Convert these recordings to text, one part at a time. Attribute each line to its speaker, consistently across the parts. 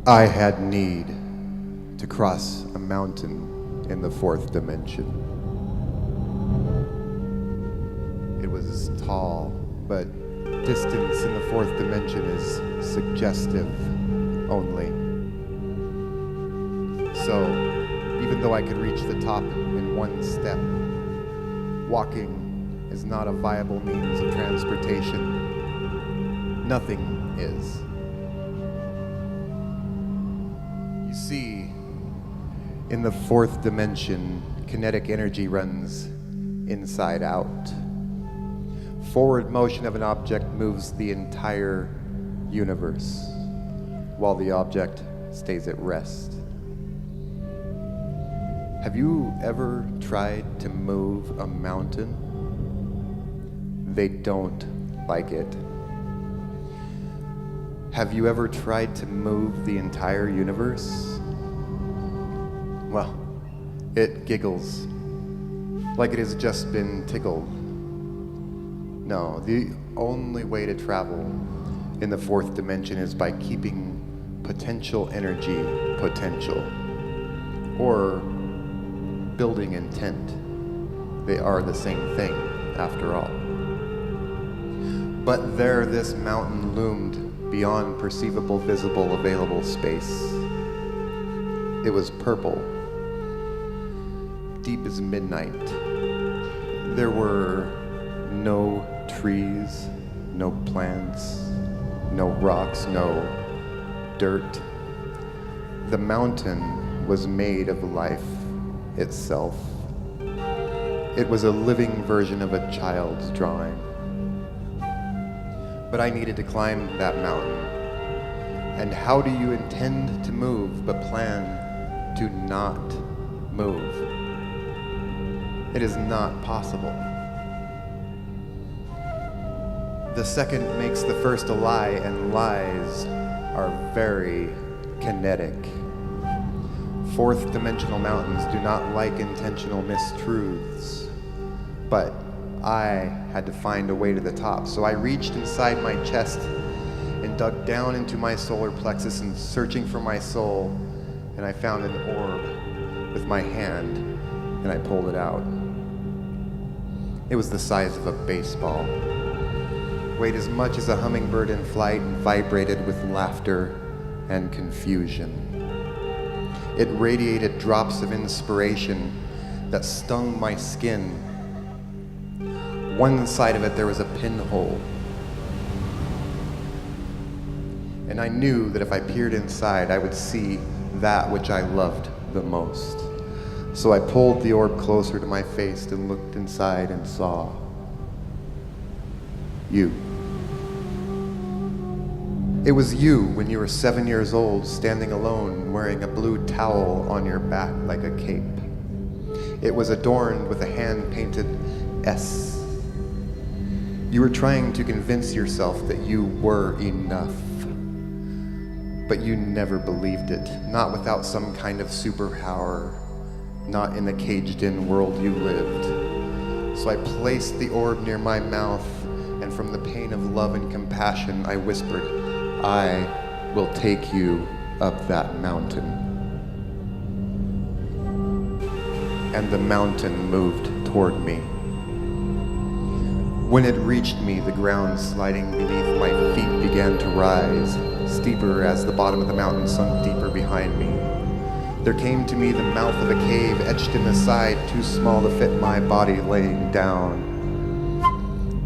Speaker 1: I had need to cross a mountain in the fourth dimension. It was tall, but distance in the fourth dimension is suggestive only. So, even though I could reach the top in one step, walking is not a viable means of transportation. Nothing is. You see, in the fourth dimension, kinetic energy runs inside out. Forward motion of an object moves the entire universe, while the object stays at rest. Have you ever tried to move a mountain? They don't like it. Have you ever tried to move the entire universe? Well, it giggles, like it has just been tickled. No, the only way to travel in the fourth dimension is by keeping potential energy potential, or building intent. They are the same thing, after all. But there this mountain loomed beyond perceivable, visible, available space. It was purple, deep as midnight. There were no trees, no plants, no rocks, no dirt. The mountain was made of life itself. It was a living version of a child's drawing. But I needed to climb that mountain. And how do you intend to move but plan to not move? It is not possible. The second makes the first a lie, and lies are very kinetic. Fourth dimensional mountains do not like intentional mistruths. But I had to find a way to the top, so I reached inside my chest and dug down into my solar plexus and searching for my soul, and I found an orb with my hand, and I pulled it out. It was the size of a baseball, weighed as much as a hummingbird in flight, and vibrated with laughter and confusion. It radiated drops of inspiration that stung my skin. One side of it there was a pinhole. And I knew that if I peered inside, I would see that which I loved the most. So I pulled the orb closer to my face and looked inside and saw you. It was you when you were 7 years old, standing alone, wearing a blue towel on your back like a cape. It was adorned with a hand-painted S. You were trying to convince yourself that you were enough. But you never believed it, not without some kind of superpower, not in the caged-in world you lived. So I placed the orb near my mouth, and from the pain of love and compassion, I whispered, I will take you up that mountain. And the mountain moved toward me. When it reached me, the ground sliding beneath my feet began to rise, steeper as the bottom of the mountain sunk deeper behind me. There came to me the mouth of a cave etched in the side, too small to fit my body laying down.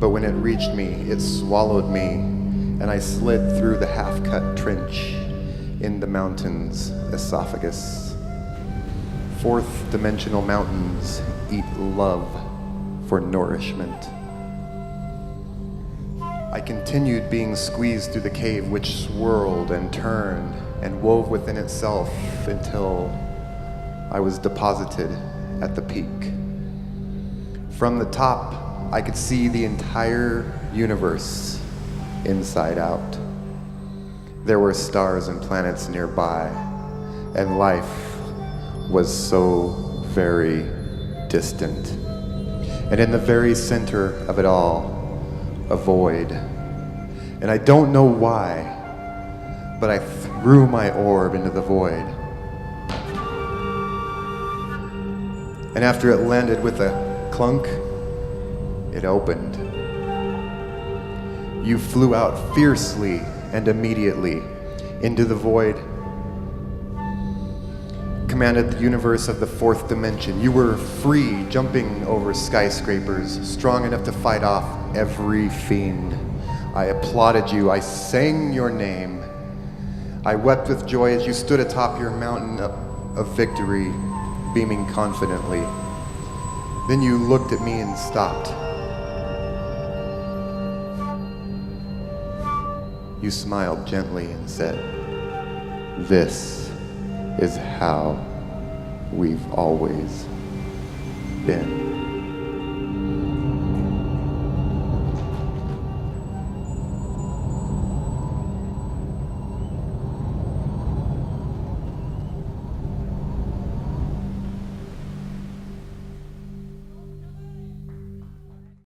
Speaker 1: But when it reached me, it swallowed me, and I slid through the half-cut trench in the mountain's esophagus. Fourth dimensional mountains eat love for nourishment. I continued being squeezed through the cave, which swirled and turned and wove within itself until I was deposited at the peak. From the top, I could see the entire universe inside out. There were stars and planets nearby, and life was so very distant. And in the very center of it all, a void. And I don't know why, but I threw my orb into the void. And after it landed with a clunk, it opened. You flew out fiercely and immediately into the void, commanded the universe of the fourth dimension. You were free, jumping over skyscrapers, strong enough to fight off every fiend. I applauded you. I sang your name. I wept with joy as you stood atop your mountain of victory, beaming confidently. Then you looked at me and stopped. You smiled gently and said, "This is how we've always been."